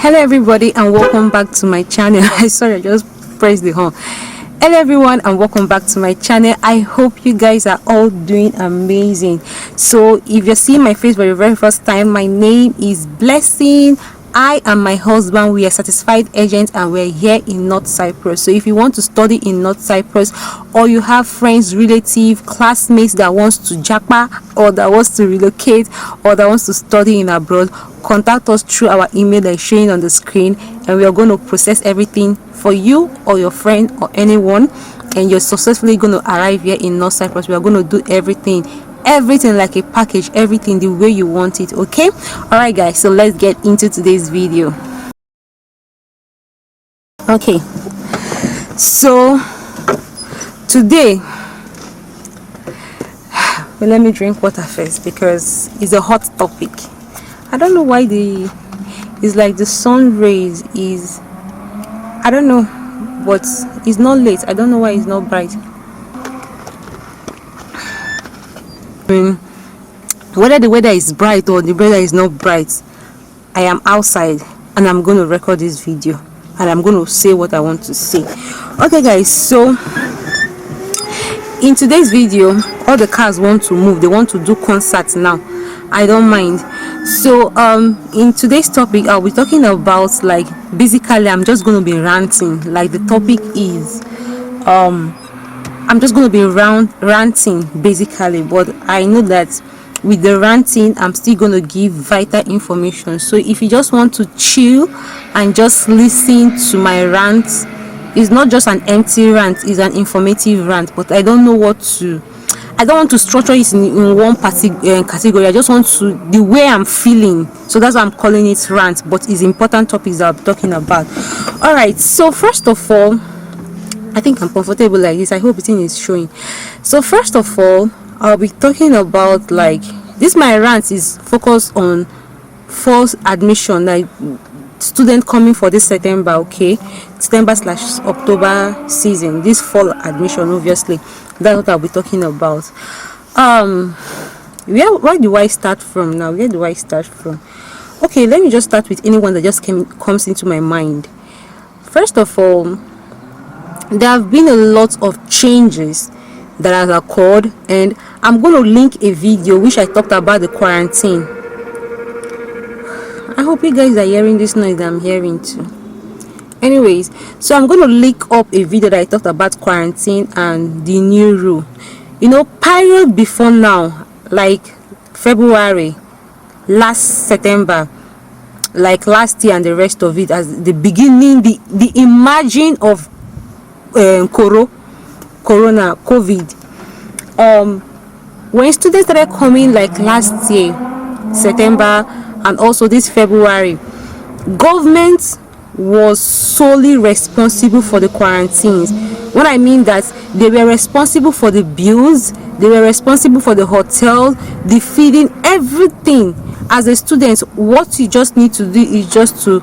Hello everybody and welcome back to my channel. Sorry, I just pressed the horn. Hello everyone and welcome back to my channel. I hope you guys are all doing amazing. So if you're seeing my face for the very first time, my name is Blessing. I and my husband, we are certified agents and we're here in North Cyprus. So if you want to study in North Cyprus, or you have friends, relatives, classmates that wants to japa, or that wants to relocate, or that wants to study in abroad, contact us through our email that is showing on the screen, and we are going to process everything for you or your friend or anyone, and you're successfully going to arrive here in North Cyprus. We are going to do everything like a package, everything the way you want it. Okay, all right guys, so let's get into today's video. Okay, so today, well, let me drink water first because it's a hot topic. I don't know why it's like the sun rays is, I don't know, but it's not late. I don't know why it's not bright. Whether the weather is bright or the weather is not bright, I am outside and I'm going to record this video and I'm going to say what I want to say. Okay guys, so in today's video, all the cars want to move. They want to do concerts now. I don't mind. So in today's topic, I'll be talking about, like, basically I'm just going to be ranting. Like, the topic is I'm just going to be ranting basically, but I know that with the ranting I'm still going to give vital information. So if you just want to chill and just listen to my rant, it's not just an empty rant, it's an informative rant. But I don't want to structure it in one category. I just want to, the way I'm feeling, so that's why I'm calling it rant, but it's important topics that I'm talking about. All right, so first of all, I think I'm comfortable like this. I hope the thing is showing. So first of all, I'll be talking about, like, this, my rant is focused on false admission, like student coming for this September, okay, September/October season, this fall admission. Obviously that's what I'll be talking about. Where do I start from now? Where do I start from? Okay, let me just start with anyone that just comes into my mind. First of all, there have been a lot of changes that has occurred, and I'm going to link a video which I talked about the quarantine. I hope you guys are hearing this noise that I'm hearing too. Anyways, so I'm going to link up a video that I talked about quarantine and the new rule. You know, period before now, like February, last September, like last year and the rest of it, as the beginning, the emerging of corona COVID, when students started coming, like last year September and also this February, government was solely responsible for the quarantines. What I mean that they were responsible for the bills, they were responsible for the hotel, the feeding, everything. As a student, what you just need to do is just to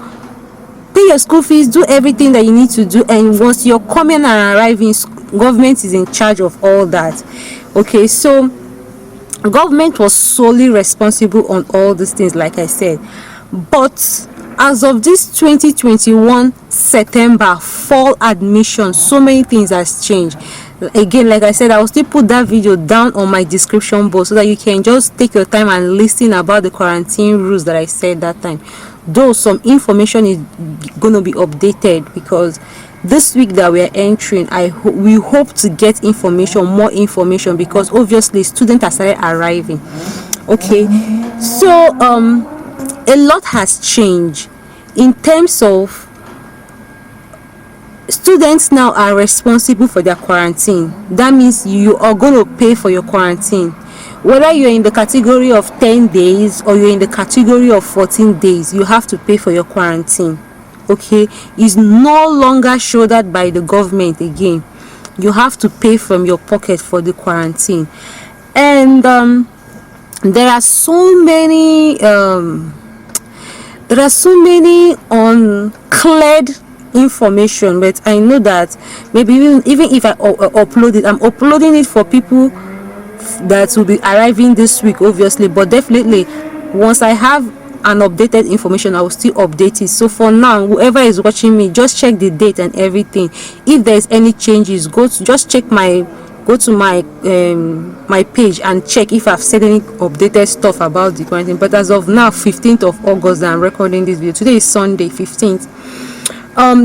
pay your school fees, do everything that you need to do, and once you're coming and arriving, government is in charge of all that. Okay, so government was solely responsible on all these things, like I said. But as of this 2021 September fall admission, so many things has changed. Again, like I said, I will still put that video down on my description box so that you can just take your time and listen about the quarantine rules that I said that time. Though some information is going to be updated, because this week that we are entering, we hope to get more information, because obviously students are started arriving. Okay, so a lot has changed in terms of students now are responsible for their quarantine. That means you are going to pay for your quarantine, whether you're in the category of 10 days or you're in the category of 14 days. You have to pay for your quarantine. Okay, it's no longer shouldered by the government again. You have to pay from your pocket for the quarantine. And there are so many uncleared information, but I know that maybe even if I upload it, I'm uploading it for people that will be arriving this week, obviously. But definitely once I have an updated information, I will still update it. So for now, whoever is watching me, just check the date and everything. If there's any changes, just check go to my my page and check if I've said any updated stuff about the quarantine. But as of now, 15th of August, I'm recording this video. Today is Sunday, 15th.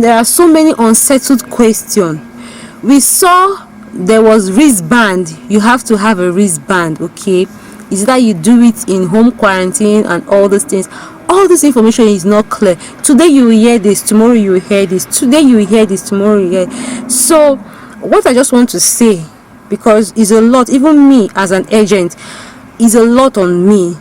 There are so many unsettled questions. We saw there was wristband. You have to have a wristband, okay? Is that you do it in home quarantine and all those things. All this information is not clear. Today you will hear this, tomorrow you will hear this, today you will hear this, tomorrow you will hear. So what I just want to say, because it's a lot, even me as an agent, is a lot on me.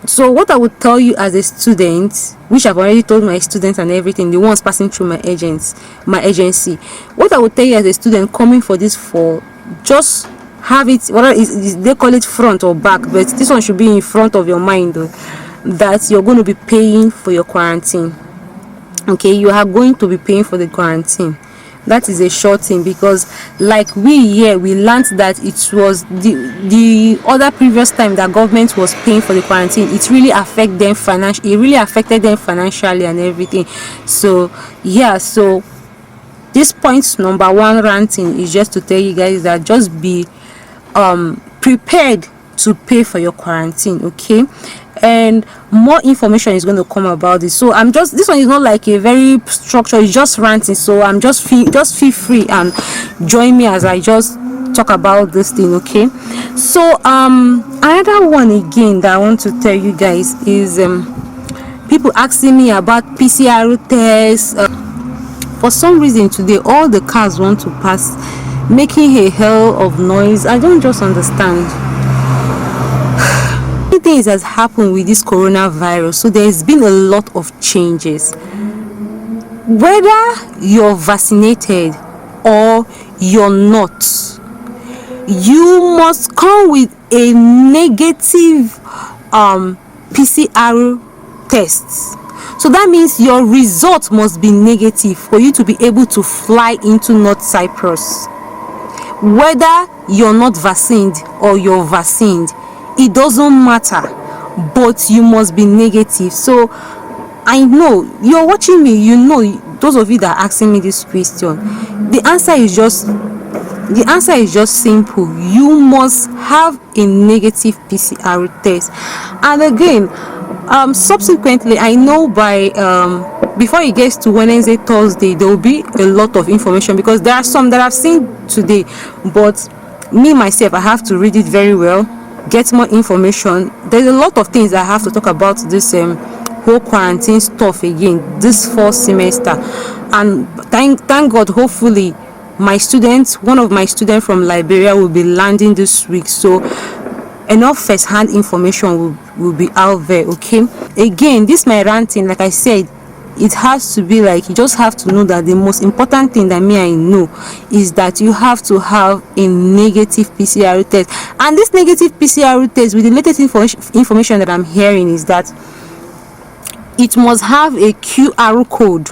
So what I would tell you as a student, which I've already told my students and everything, the ones passing through my agency, what I would tell you as a student coming for this fall, just have it, whether they call it front or back, but this one should be in front of your mind though, that you're going to be paying for your quarantine. Okay, you are going to be paying for the quarantine. That is a short thing, because like we learned that it was the other previous time that government was paying for the quarantine, it really affected them financially and everything. So yeah, so this point number one ranting is just to tell you guys that just be prepared to pay for your quarantine, okay? And more information is going to come about this. So this one is not like a very structured, it's just ranting. So I'm just feel free and join me as I just talk about this thing, okay? So another one again that I want to tell you guys is people asking me about PCR tests. For some reason today all the cars want to pass, making a hell of noise. I don't just understand. Things has happened with this coronavirus, so there's been a lot of changes. Whether you're vaccinated or you're not, you must come with a negative PCR test. So that means your result must be negative for you to be able to fly into North Cyprus. Whether you're not vaccinated or you're vaccinated, it doesn't matter, but you must be negative. So I know you're watching me, you know, those of you that are asking me this question, the answer is just simple. You must have a negative PCR test. And again, subsequently, I know by before it gets to Wednesday, Thursday, there will be a lot of information, because there are some that I've seen today, but me myself, I have to read it very well, get more information. There's a lot of things I have to talk about this whole quarantine stuff again this fall semester. And thank God, hopefully one of my students from Liberia will be landing this week, so enough first-hand information will be out there, okay? Again, this my ranting, like I said, it has to be like, you just have to know that the most important thing that I know is that you have to have a negative PCR test. And this negative PCR test, with the latest information that I'm hearing, is that it must have a QR code.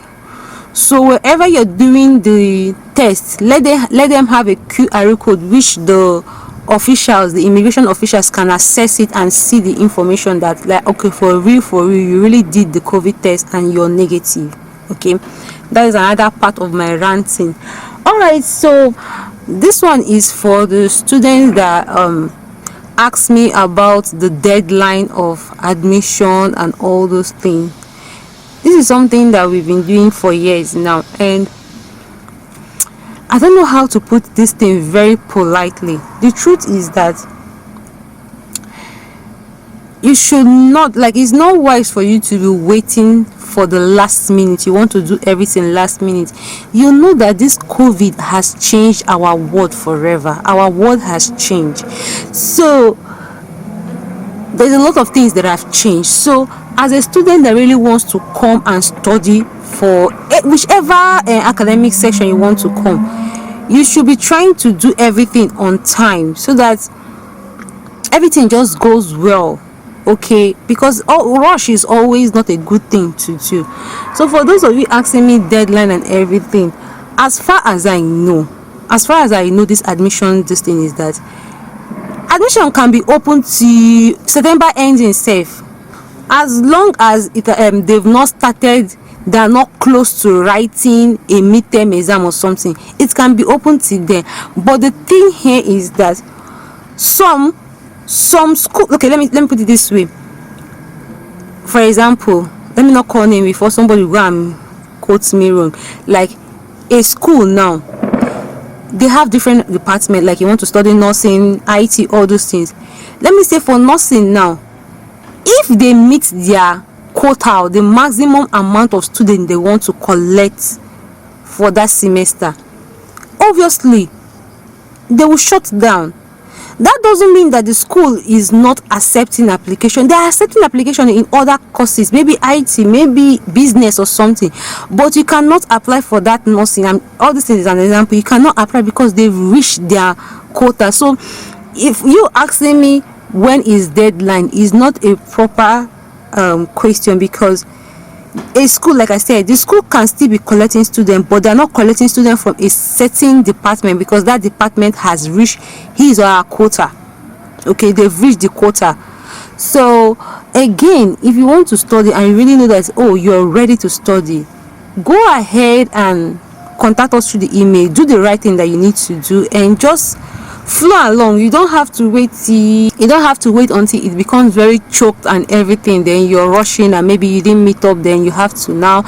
So wherever you're doing the test, let them have a QR code, which the immigration officials can access it and see the information that, like, okay, for real, you really did the COVID test and you're negative. Okay, that is another part of my ranting. All right, so this one is for the students that asked me about the deadline of admission and all those things. This is something that we've been doing for years now, and I don't know how to put this thing very politely. The truth is that you should not, like, it's not wise for you to be waiting for the last minute. You want to do everything last minute. You know that this COVID has changed our world forever. Our world has changed. So there's a lot of things that have changed. So as a student that really wants to come and study for whichever academic section you want to come, you should be trying to do everything on time, so that everything just goes well, okay? Because rush is always not a good thing to do. So for those of you asking me deadline and everything, as far as I know, this admission, this thing is that admission can be open to September ending safe. as long as they've not started, they are not close to writing a midterm exam or something, it can be open till then. But the thing here is that some school, okay, let me put it this way. For example, let me not call name before somebody go and quote me wrong. Like a school now, they have different departments, like you want to study nursing, IT, all those things. Let me say for nursing now, if they meet their quota, the maximum amount of students they want to collect for that semester, obviously they will shut down. That doesn't mean that the school is not accepting application. They are accepting application in other courses, maybe IT, maybe business or something, but you cannot apply for that nursing. And all these things is an example. You cannot apply because they've reached their quota. So if you asking me when is deadline, is not a proper question, because a school, like I said, the school can still be collecting students, but they're not collecting students from a certain department because that department has reached his or her quota. Okay, they've reached the quota. So again, if you want to study and you really know that, oh, you're ready to study, go ahead and contact us through the email. Do the right thing that you need to do and just flow along. You don't have to wait until it becomes very choked and everything, then you're rushing and maybe you didn't meet up, then you have to now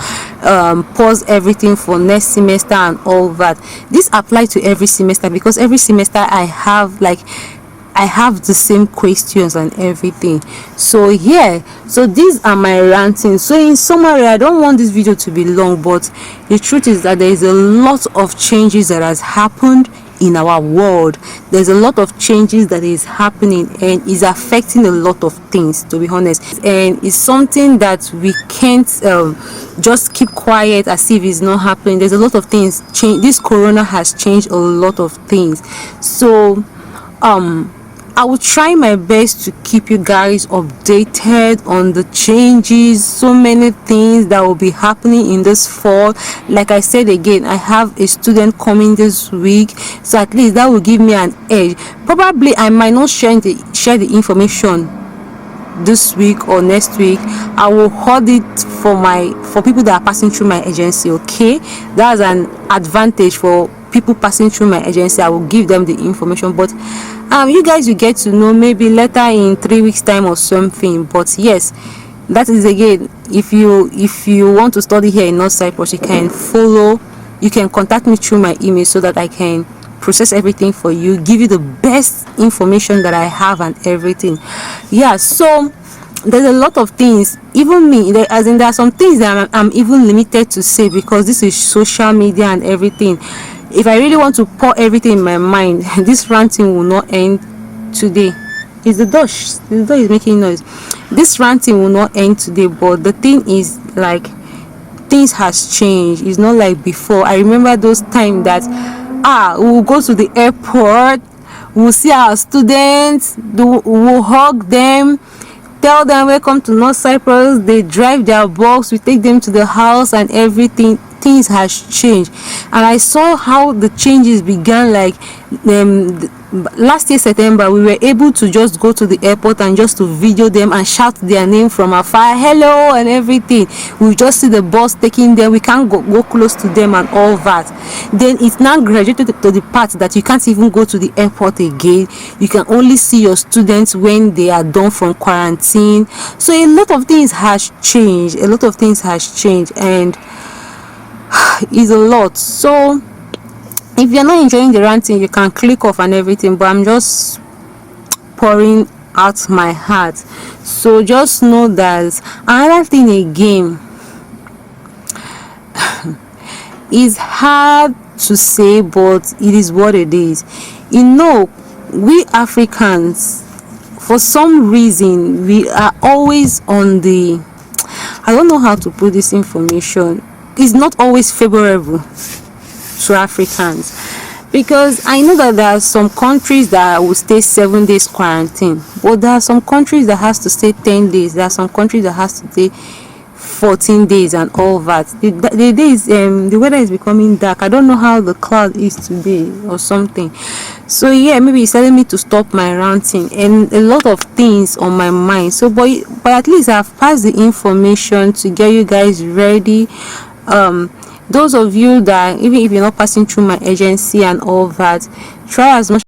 pause everything for next semester and all that. This applies to every semester, because every semester I have the same questions and everything. So yeah, so these are my rantings. So in summary, I don't want this video to be long, but the truth is that there is a lot of changes that has happened in our world. There's a lot of changes that is happening and is affecting a lot of things, to be honest, and it's something that we can't just keep quiet as if it's not happening. There's a lot of things change. This corona has changed a lot of things. So I will try my best to keep you guys updated on the changes, so many things that will be happening in this fall. Like I said again, I have a student coming this week, so at least that will give me an edge. Probably I might not share the information this week or next week. I will hold it for people that are passing through my agency. Okay, that's an advantage for people passing through my agency. I will give them the information, but you guys will get to know maybe later in 3 weeks time or something. But yes, that is again, if you want to study here in North Cyprus, you can contact me through my email so that I can process everything for you, give you the best information that I have and everything. Yeah, so there's a lot of things, even me, there are some things that I'm even limited to say, because this is social media and everything. If I really want to pour everything in my mind, this ranting will not end today. It's the door is making noise. This ranting will not end today, but the thing is, like, things has changed. It's not like before. I remember those times that we'll go to the airport, we'll see our students, we'll hug them, tell them welcome to North Cyprus. They drive their bus, we take them to the house and everything. Things has changed, and I saw how the changes began. Like last year September, we were able to just go to the airport and just to video them and shout their name from afar, hello and everything. We just see the bus taking them, we can't go close to them and all that. Then it's now graduated to the part that you can't even go to the airport again. You can only see your students when they are done from quarantine. So a lot of things has changed, and is a lot. So if you're not enjoying the ranting, you can click off and everything, but I'm just pouring out my heart. So just know that another thing again is hard to say, but it is what it is. We Africans, for some reason, we are always on the, I don't know how to put this information, is not always favorable to Africans, because I know that there are some countries that will stay 7 days quarantine, but there are some countries that has to stay 10 days. There are some countries that has to stay 14 days and all that. The days the weather is becoming dark. I don't know how the cloud is today or something. So yeah, maybe it's telling me to stop my ranting and a lot of things on my mind. So but at least I've passed the information to get you guys ready. Those of you that, even if you're not passing through my agency and all that, try as much